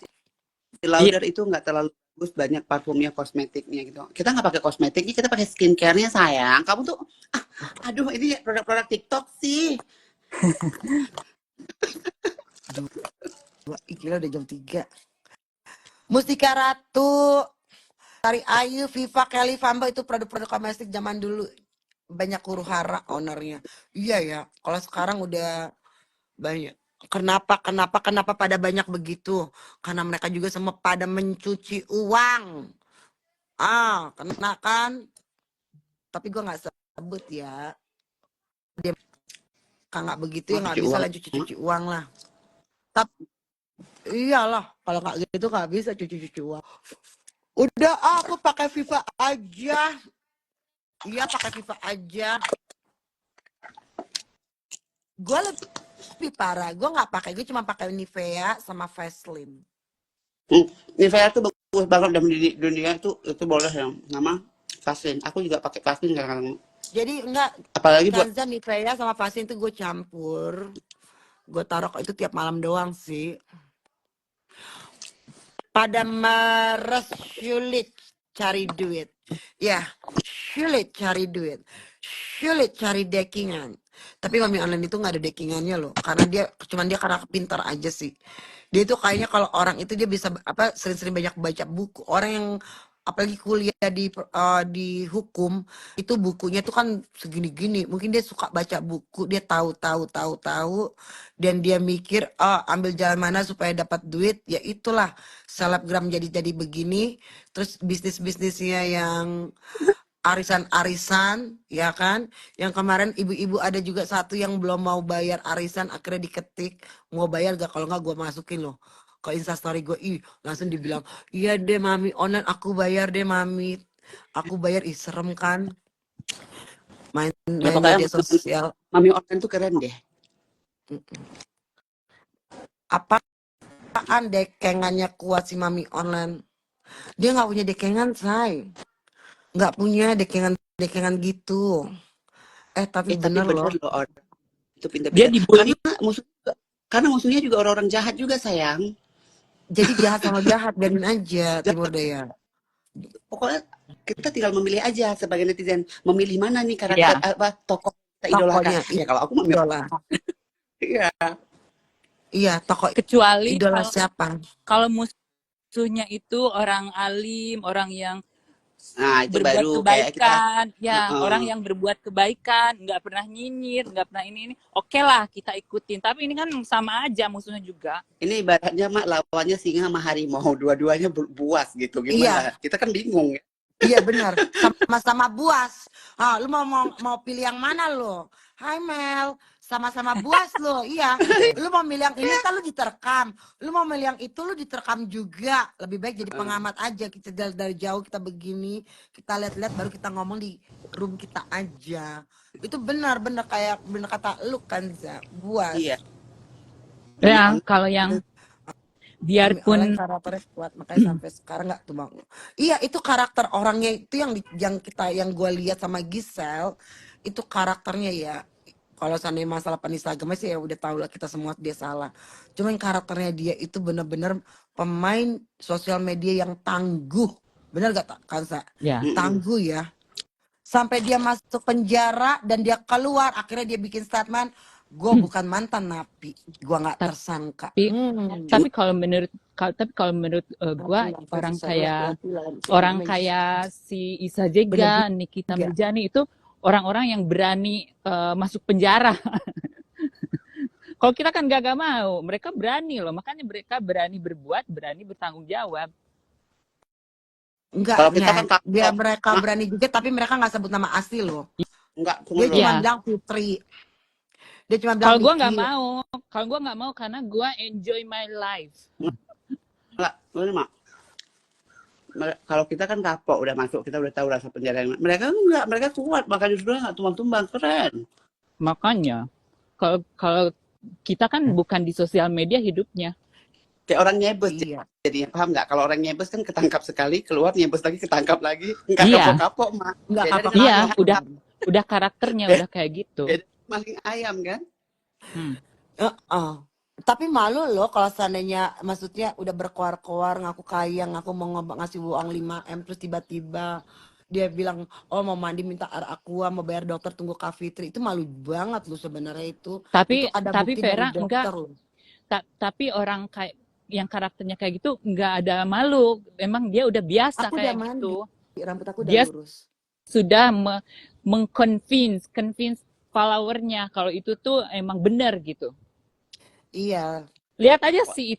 Estee Lauder itu nggak terlalu bagus, banyak parfumnya, kosmetiknya gitu. Kita nggak pakai kosmetiknya, kita pakai skincare-nya sayang. Kamu tuh, aduh ini produk-produk TikTok sih. Gila udah jam 3. Mustika Ratu, Tari Ayu, Viva, Kelly, Fambo itu produk-produk domestik zaman dulu. Banyak huru hara ownernya. Iya ya, kalau sekarang udah banyak. Kenapa pada banyak begitu? Karena mereka juga semua pada mencuci uang. Kena kan? Tapi gue nggak sebut ya. Dia nggak begitu ya, nggak Cuci bisa uang. lah cuci uang lah. Tapi iyalah, kalau nggak gitu nggak bisa cuci uang. Udah aku pakai Viva aja. Iya pakai Viva aja. Gue lebih parah. Gue nggak pakai, gue cuma pakai Nivea sama Vaseline. Nivea tuh bagus banget dalam dunia itu boleh yang nama Vaseline. Aku juga pakai Vaseline kadang-kadang. Jadi enggak, Apalagi buat Kanza, Nivea sama Vaseline tuh gue campur. Gue taruh itu tiap malam doang sih. Pada meres sulit cari duit. Ya, sulit cari duit. Sulit cari dekingan. Tapi Mami Online itu nggak ada dekingannya loh. Karena dia karena pintar aja sih. Dia itu kayaknya kalau orang itu dia bisa sering-sering banyak baca buku. Orang yang apalagi kuliah di hukum itu bukunya tuh kan segini-gini. Mungkin dia suka baca buku, dia tahu dan dia mikir ambil jalan mana supaya dapat duit. Ya itulah selebgram jadi begini. Terus bisnisnya yang arisan ya kan, yang kemarin ibu-ibu ada juga satu yang belum mau bayar arisan, akhirnya diketik mau bayar gak, kalau nggak gue masukin loh ke instastory gue, langsung dibilang iya deh Mami Online, aku bayar deh Mami, aku bayar. Serem kan main pokoknya media sosial. Mami Online tuh keren deh. Apaan dekengannya kuat si Mami Online? Dia nggak punya dekengan, say. Nggak punya dekengan gitu. Tapi bener loh. Itu pintar-pintar. Dia dibully. Karena musuhnya juga orang-orang jahat juga sayang. Jadi jahat sama jahat, biarin aja Timur Daya. Pokoknya kita tinggal memilih aja sebagai netizen, memilih mana nih karakter tokoh kita idolakan. Ya kalau aku memilih idola. Iya. Iya, tokoh Kecuali idola siapa? Kalau musuhnya itu orang alim, orang yang itu berbuat baru kebaikan, orang yang berbuat kebaikan, nggak pernah nyinyir, nggak pernah ini. Oke lah, kita ikutin. Tapi ini kan sama aja musuhnya juga. Ini ibaratnya mak lawannya singa sama harimau, dua-duanya buas gitu. Gimana? Iya. Kita kan bingung ya. Iya benar, sama-sama buas. Lu mau pilih yang mana lo? Hai Mel, sama-sama buas lo. Iya, lu mau milih yang ini kan lu diterkam. Lu mau milih yang itu lu diterkam juga. Lebih baik jadi pengamat aja. Kita dari jauh kita begini, kita lihat-lihat baru kita ngomong di room kita aja. Itu benar-benar kayak benar kata lu kan, buas. Iya. Ya, kalau yang biarpun karakternya kuat, makanya sampai sekarang nggak tuh bang. Iya, itu karakter orangnya itu yang gue lihat sama Giselle itu karakternya ya. Kalau seandainya masalah penista agama sih ya udah tahu lah kita semua dia salah. Cuman karakternya dia itu benar-benar pemain sosial media yang tangguh. Benar gak Kansa? Ya. Tangguh ya. Sampai dia masuk penjara dan dia keluar, akhirnya dia bikin statement, gue bukan mantan napi, gue nggak tersangka. Tapi kalau menurut gue orang kayak si Isa Jega, Nikita Mirzani itu orang-orang yang berani masuk penjara. Kalau kita kan gak mau, mereka berani loh, makanya mereka berani berbuat, berani bertanggung jawab. Enggak, dia mereka berani juga, tapi mereka nggak sebut nama asli loh. Enggak, dia cuma bilang Putri. Dia cuma bilang kalau gue nggak mau karena gue enjoy my life. Enggak, mak. Kalau kita kan kapok udah masuk, kita udah tahu rasa penjara. Mereka enggak, mereka kuat, makanya sudah nggak tumbang-tumbang, keren. Makanya kalau kita kan bukan di sosial media hidupnya. Kayak orang nyebes Iya. jadinya, paham nggak? Kalau orang nyebes kan ketangkap sekali, keluar nyebes lagi, ketangkap lagi, nggak Iya, kapok-kapok, Mak. Nggak Beda dengan iya, kapok-kapok. udah karakternya beda, udah kayak gitu. beda maling ayam kan? Hmm. Heeh. Tapi malu loh kalau seandainya maksudnya udah berkoar-koar ngaku kaya, ngaku mau ngasih uang 5M terus tiba-tiba dia bilang oh mau mandi minta air aqua mau bayar dokter tunggu Kak Fitri. Itu malu banget loh sebenarnya itu. Itu ada Tapi bukti dari Vera enggak, dokter loh. tapi orang kayak yang karakternya kayak gitu nggak ada malu. Emang dia udah biasa Aku udah kayak mandi, gitu. rambut aku udah Dia lurus. sudah convince followernya kalau itu tuh emang benar gitu. Iya. Lihat aja si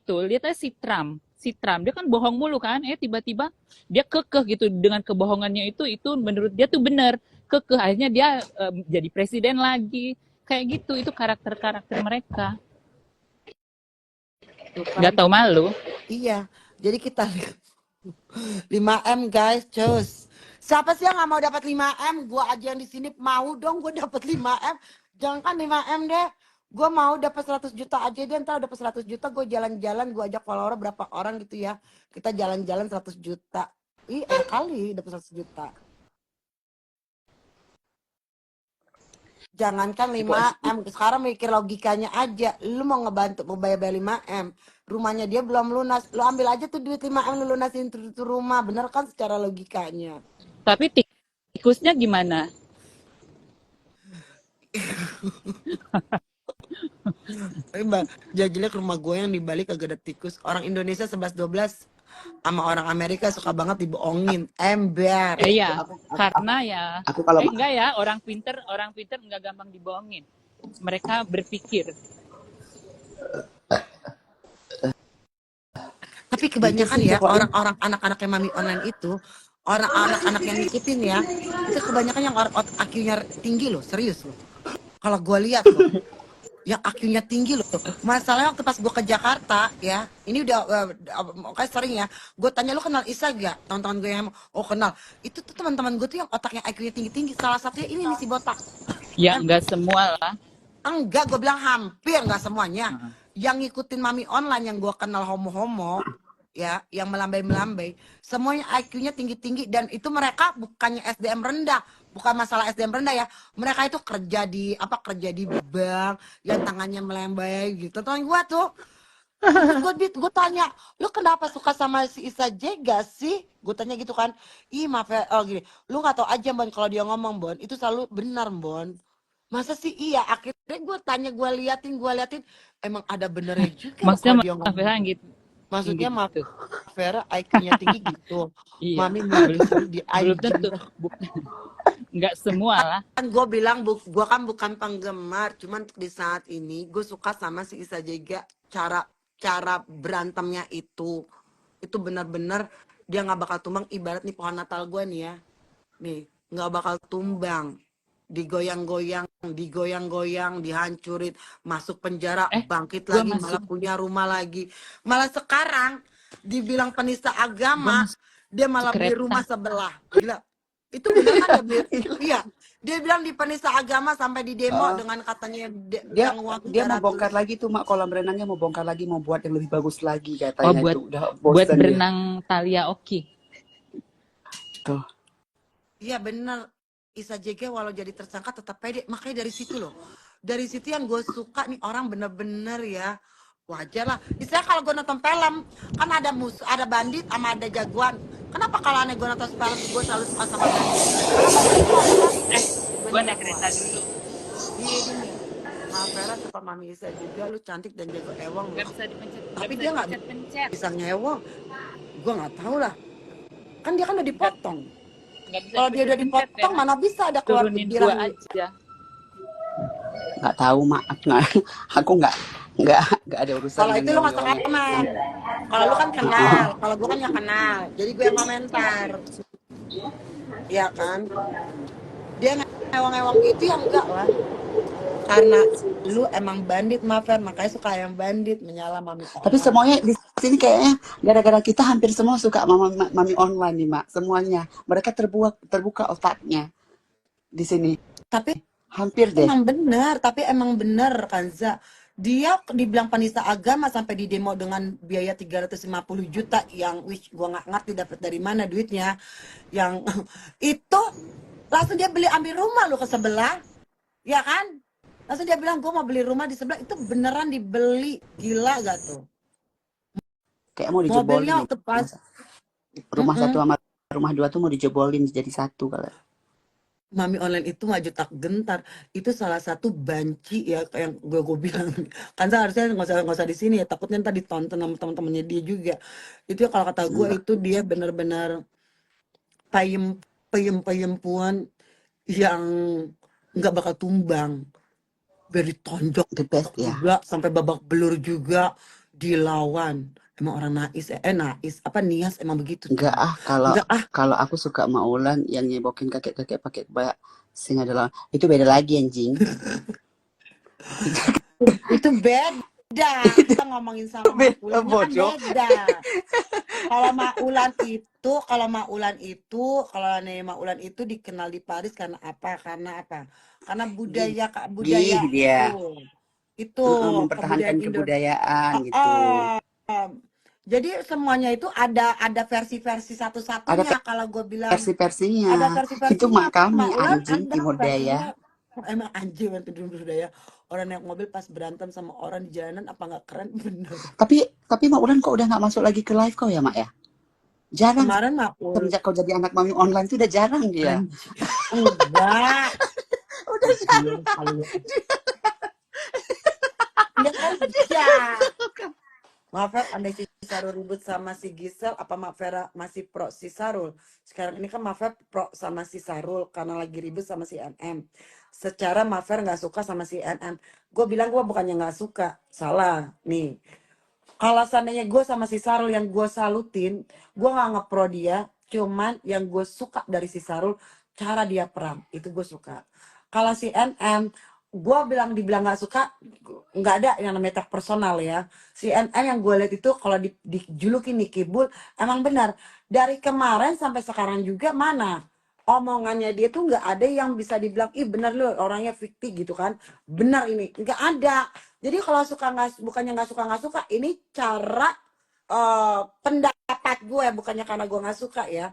Trump. Si Trump dia kan bohong mulu kan, tiba-tiba dia kekeh gitu dengan kebohongannya itu menurut dia tuh benar. Kekeh akhirnya dia jadi presiden lagi. Kayak gitu, itu karakter-karakter mereka. Tuh Nggak kan. tahu malu. Iya. Jadi kita lihat 5M guys, cus. Siapa sih yang nggak mau dapat 5M? Gua aja yang di sini mau dong gue dapat 5M. Jangan kan 5M deh. Gue mau dapat 100 juta aja deh. Ntar dapat 100 juta gue jalan-jalan, gue ajak follower berapa orang gitu ya. Kita jalan-jalan 100 juta. Ih, enak kali dapat 100 juta. Jangankan 5M, sekarang mikir logikanya aja. Lu mau ngebantu mau bayar 5M, rumahnya dia belum lunas. Lu ambil aja tuh duit 5M lu lunasin tuh rumah. Bener kan secara logikanya? Tapi tikusnya gimana? Tapi jelek rumah gue yang di Bali kagak ada tikus. Orang Indonesia 11-12 sama orang Amerika suka banget dibohongin. Ember. Iya, karena ya Aku kalau enggak ya, orang pinter enggak gampang dibohongin. Mereka berpikir. Tapi kebanyakan ya orang-orang anak-anak yang mami online itu, orang anak-anak yang ngikutin ya, itu kebanyakan yang IQ-nya tinggi loh, serius loh. Kalau gue lihat loh, yang IQ-nya tinggi loh. Masalahnya waktu pas gue ke Jakarta ya, ini udah kayak sering ya. Gue tanya lu kenal Isa gak? Teman-teman gue yang kenal. Itu tuh teman-teman gue tuh yang otaknya IQ-nya tinggi-tinggi. Salah satunya ini nih si botak. Ya enggak semua lah. Enggak, gue bilang hampir enggak semuanya. Yang ngikutin mami online yang gue kenal homo-homo ya, yang melambai-melambai, semuanya IQ-nya tinggi-tinggi dan itu mereka bukannya SDM rendah, bukan masalah SDM rendah ya. Mereka itu kerja di bank yang tangannya melambai gitu. Teman gue tuh gue tanya, lu kenapa suka sama si Isa Jega sih? Gue tanya gitu kan. Ih maaf ya, gini, lu nggak tahu aja Bon kalau dia ngomong Bon itu selalu benar Bon. Masa sih iya? Akhirnya gue tanya, gue liatin, emang ada benernya juga loh Maksudnya kalau dia ngomong. gitu. Maksudnya Maaf Gitu. Vera IQ-nya tinggi gitu. Iya. Mami muncul di Belum IG. tentu. Enggak semua lah. Kan gue bilang gue kan bukan penggemar, cuman di saat ini gue suka sama si Isa Jega, cara berantemnya itu benar-benar dia nggak bakal tumbang. Ibarat nih pohon Natal gue nih ya, nih nggak bakal tumbang, digoyang-goyang, dihancurin, masuk penjara, bangkit gua lagi, malah punya rumah lagi. Malah sekarang dibilang penista agama, dia malah beli kereta. rumah sebelah. Gila. Itu benar kan dia beli? Iya. Dia bilang di penista agama sampai di demo dengan katanya dia yang uang dia mau 300. bongkar lagi tuh Mak, kolam renangnya mau bongkar lagi, mau buat yang lebih bagus lagi katanya. Oh, buat itu udah buat bosen dia. berenang Thalia Oki. Tuh. Iya bener, Isa Jega walau jadi tersangka tetap pede. Makanya dari situ loh, dari situ yang gue suka nih orang bener-bener ya wajar lah. Misalnya kalau gue nonton film kan ada musuh, ada bandit sama ada jagoan. Kenapa kalau aneh gue nonton film gue selalu suka sama bandit? Gue naik kereta dulu. Iya gini, Maaf Vera suka mami Isa juga, lu cantik dan jago ewang Gak loh. bisa dipencet. Tapi dia nggak pencet. bisa ngewong. Gue nggak tahu lah. Kan dia kan udah dipotong. Nggak bisa Kalau dia udah dipencet, dipotong, Vera. mana bisa ada keluar Turunin butiran. 2 aja. Nggak tahu Mak, aku nggak ada urusan. Kalau itu lu nggak usah kenal. Kalau lu kan kenal, kalau gue kan nggak kenal. Jadi gue yang komentar. Iya kan? Dia ngewang-ngewang itu yang enggak lah. Karena lu emang bandit, Maaf Fer, makanya suka yang bandit menyala mami. Tapi semuanya di sini kayaknya gara-gara kita hampir semua suka mami online nih Mak. Semuanya mereka terbuka otaknya di sini. Tapi Hampir deh. emang bener Kanza. Dia dibilang penista agama sampai di demo dengan biaya 350 juta yang which gua nggak ngerti dapat dari mana duitnya. Yang itu langsung dia beli ambil rumah lo ke sebelah, ya kan? Langsung dia bilang gua mau beli rumah di sebelah, itu beneran dibeli. Gila gak tuh? Kayak mau dijebolin Mobilnya ya. waktu pas Rumah satu sama rumah dua tuh mau dijebolin jadi satu kalau. Mami online itu maju tak gentar. Itu salah satu banci ya yang gue bilang. Kan seharusnya nggak usah di sini ya. Takutnya ntar ditonton sama teman-temannya dia juga. Itu ya kalau kata gue itu dia benar-benar payem-payempuan yang nggak bakal tumbang. Beri tonjok The best ya. juga sampai babak belur juga dilawan. Emang orang nais nais apa Nias emang begitu tuh. Enggak Enggak kalau aku suka Maulan yang nyebokin kakek-kakek pakai kebaya singa adalah itu beda lagi anjing. itu beda. Kita ngomongin sama Beda, Maulan kan bodoh. beda. Kalau Maulan itu kalau Nenek Maulan itu dikenal di Paris karena apa? Karena budaya Gih dia. itu mempertahankan kebudayaan gitu. Jadi semuanya itu ada versi-versi satu-satunya kalau gue bilang Versi-versinya. ada versi-versinya. Itu mak kami Maulan anjing ada timur versinya. daya. Emang anjing yang timur daya. Orang naik mobil pas berantem sama orang di jalanan apa nggak keren bener. Tapi Maulan kok udah nggak masuk lagi ke live kau ya Mak ya? Jarang. Kemarin Maul. Semenjak kau jadi anak mami online tuh udah jarang dia. Enggak. Udah jarang. Dia kerja. Maaf ya, andai si Sarul ribut sama si Gisel, apa Mak Vera masih pro si Sarul? Sekarang ini kan Mak Vera pro sama si Sarul karena lagi ribut sama si NM. Secara Mak Vera nggak suka sama si NM. Gue bilang gue bukannya nggak suka, salah nih. Kalau seandainya gue sama si Sarul yang gue salutin, gue nggak ngepro dia, cuman yang gue suka dari si Sarul cara dia perang, itu gue suka. Kalau si NM, gue dibilang nggak suka, nggak ada yang namanya tag personal ya. Si NM yang gue lihat itu kalau dijulukin Nicky Bull, emang benar. Dari kemarin sampai sekarang juga mana omongannya dia tuh nggak ada yang bisa dibilang ih bener loh orangnya fiktif gitu kan, benar ini nggak ada. Jadi kalau suka bukannya nggak suka ini cara pendapat gue bukannya karena gue nggak suka ya.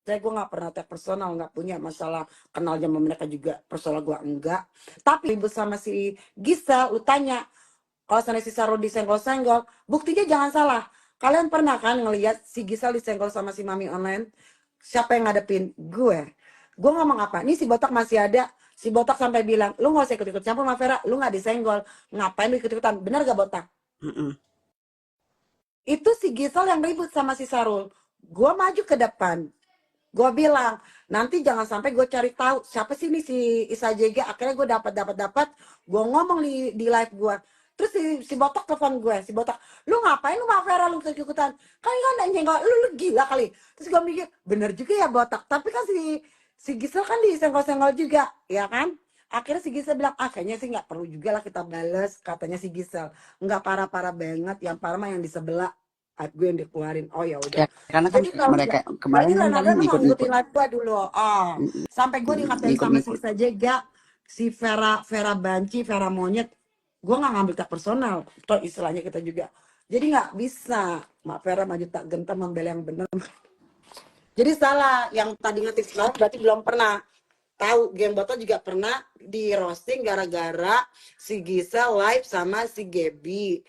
Saya gue nggak pernah tag personal, nggak punya masalah kenal sama mereka juga personal gue enggak. Tapi ribut sama si Gisel, lu tanya kalau sana si Sarul disenggol-senggol, buktinya jangan salah. Kalian pernah kan ngelihat si Gisel disenggol sama si Mami Online? Siapa yang ngadepin? Gue ngomong apa? Ini si Botak masih ada. Si Botak sampai bilang, lu gak usah ikut-ikut campur sama Vera, lu gak disenggol. Ngapain lu ikut-ikutan? Bener gak Botak? Itu si Gisel yang ribut sama si Sarul. Gue maju ke depan. Gue bilang, nanti jangan sampai gue cari tahu siapa sih ini si Isa JG. Akhirnya gue dapat. Gue ngomong di live gue. Terus si Botak telepon gue, si Botak, lu ngapain lu sama Vera lu ikut-ikutan? Kan gak nyenggol, lu gila kali. Terus gue mikir, bener juga ya Botak. Tapi kan si Gisel kan disenggol-senggol juga, ya kan? Akhirnya si Gisel bilang, kayaknya sih nggak perlu juga lah kita bales, katanya si Gisel. Nggak parah-parah banget, yang parah mah yang di sebelah. Gue yang dikeluarin, oh ya udah. Ya, karena kan jadi kalau mereka kemarin kan kalian ikut-ikut. ngikutin live gue dulu, sampai gue dikatain sama si Isa JG, si Vera Banci, Vera Monyet. Gue nggak ngambil tak personal, toh istilahnya kita juga. Jadi nggak bisa, Mak Vera maju tak gentar membela yang benar. Jadi salah, yang tadi ngetik slide berarti belum pernah tahu. Geng Botol juga pernah di roasting gara-gara si Gisel live sama si Gaby.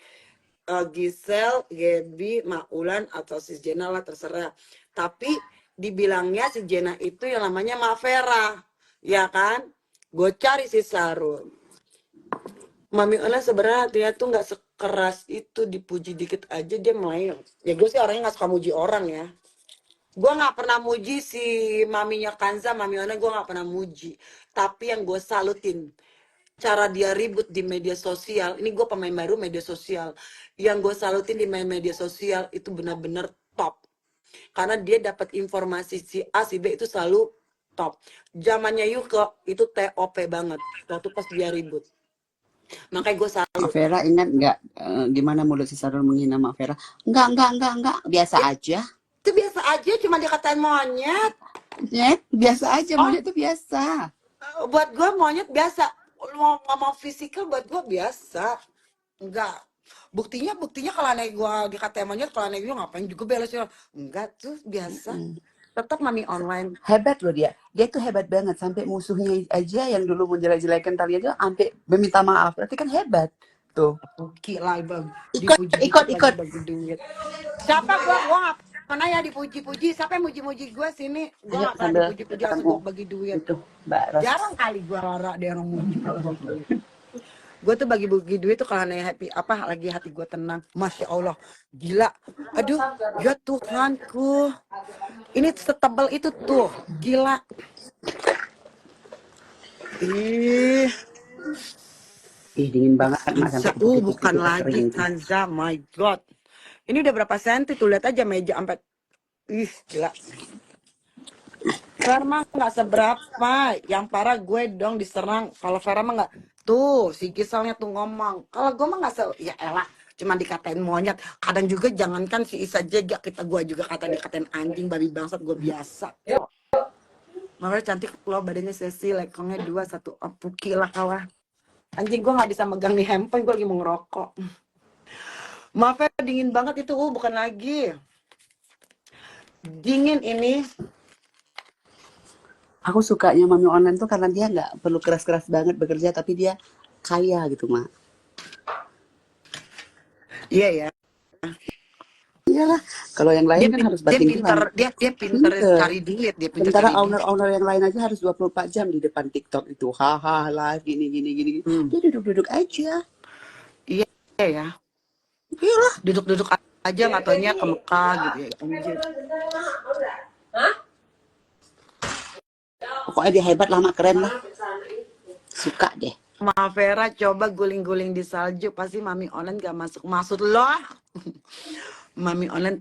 Gisel, Gaby, Maulan atau si Jena lah terserah. Tapi dibilangnya si Jena itu yang namanya Mak Vera, ya kan? Gue cari si Sarul. Mami Ona sebenarnya dia tuh nggak sekeras itu, dipuji dikit aja dia main. Ya gue sih orangnya nggak suka muji orang ya. Gue nggak pernah muji si maminya Kanza, Mami Ona gue nggak pernah muji. Tapi yang gue salutin cara dia ribut di media sosial. Ini gue pemain baru media sosial. Yang gue salutin di media sosial itu benar-benar top. Karena dia dapat informasi si A, si B itu selalu top. Zamannya Yuko itu TOP banget. Waktu pas dia ribut. Makanya gue salut. Vera ingat nggak gimana mulut si Sarul menghina Mak Vera? Enggak. Biasa aja. Itu biasa aja, cuma dikatain monyet. Biasa aja, monyet itu biasa. Buat gue monyet biasa. ngomong fisikal buat gue biasa. Enggak. Buktinya kalau anak gue dikatain monyet, kalau anak gue ngapain juga belesin. Enggak tuh biasa. Tetap mami online. Hebat loh dia. Dia tuh hebat banget. Sampai musuhnya aja yang dulu menjelek-jelekan tali aja sampai meminta maaf. Berarti kan hebat. Tuh. Oke lah, Bang. Ikut. Bagi duit. Siapa gua nggak pernah ya dipuji-puji. Siapa yang muji-muji gue sini? Gua Ayo nggak pernah sambil dipuji-puji ketemu. langsung gua bagi duit. Itu Mbak Ros. Jarang kali gua Rara dia orang muji kalau gua duit. Gue tuh bagi duit tuh kalau aneh happy apa lagi hati gue tenang. Masya Allah, gila. Aduh, ya Tuhanku. Ini setebal itu tuh, gila. Ih, Dingin banget Mak, Kanza, sampai putih-putih bukan tuh lagi kering. Kanza, my God. Ini udah berapa senti tuh, lihat aja meja sampai, ih gila. Vera mah nggak seberapa, yang parah gue dong diserang. Kalau Vera mah nggak, tuh si Giselnya tuh ngomong. Kalau gue mah nggak ya elah, cuma dikatain monyet. Kadang juga jangankan si Isa Jega, gue juga dikatain anjing, babi bangsat, gue biasa. Makanya cantik loh badannya Sesi, lekongnya 2, 1, puki lah kalah. Anjing gue nggak bisa megang nih handphone, gue lagi mau ngerokok. Maaf ya, dingin banget itu, bukan lagi. Dingin ini. Aku sukanya mami online tuh karena dia nggak perlu keras-keras banget bekerja, tapi dia kaya gitu, Mak. Iya ya. Iyalah, kalau yang lain kan harus banting-banting. Dia pintar cari duit, dia pintar Sementara cari duit. owner-owner yang lain aja harus 24 jam di depan TikTok itu. Haha, live gini. Dia duduk-duduk aja. Iya ya. Iyalah. Duduk-duduk aja nggak taunya ke Mekah gitu ya. Anjir. Pokoknya dia hebat lah, Mak, keren lah. Suka deh. Ma Vera coba guling-guling di salju, pasti mami online gak masuk. Maksud lo? Mami online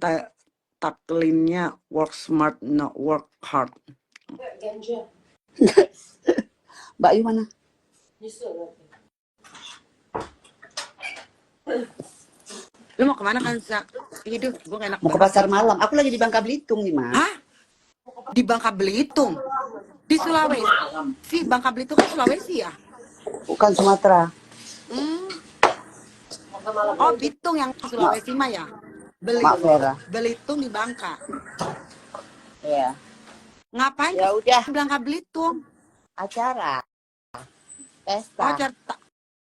taklinnya work smart, not work hard. Mbak Yu mana? Lu mau kemana kan, Sa? Hidup, gue gak enak Mau ke banget. pasar malam. Aku lagi di Bangka Belitung nih, Mak. Hah? Di Bangka Belitung? Di Sulawesi? Bangka Belitung kan Sulawesi ya? Bukan Sumatera. Oh, Bitung yang Sulawesi mah ya? Mak Vera. Belitung di Bangka. Iya. Ngapain Ya ke udah, Bangka Belitung? acara. Oh, Pesta.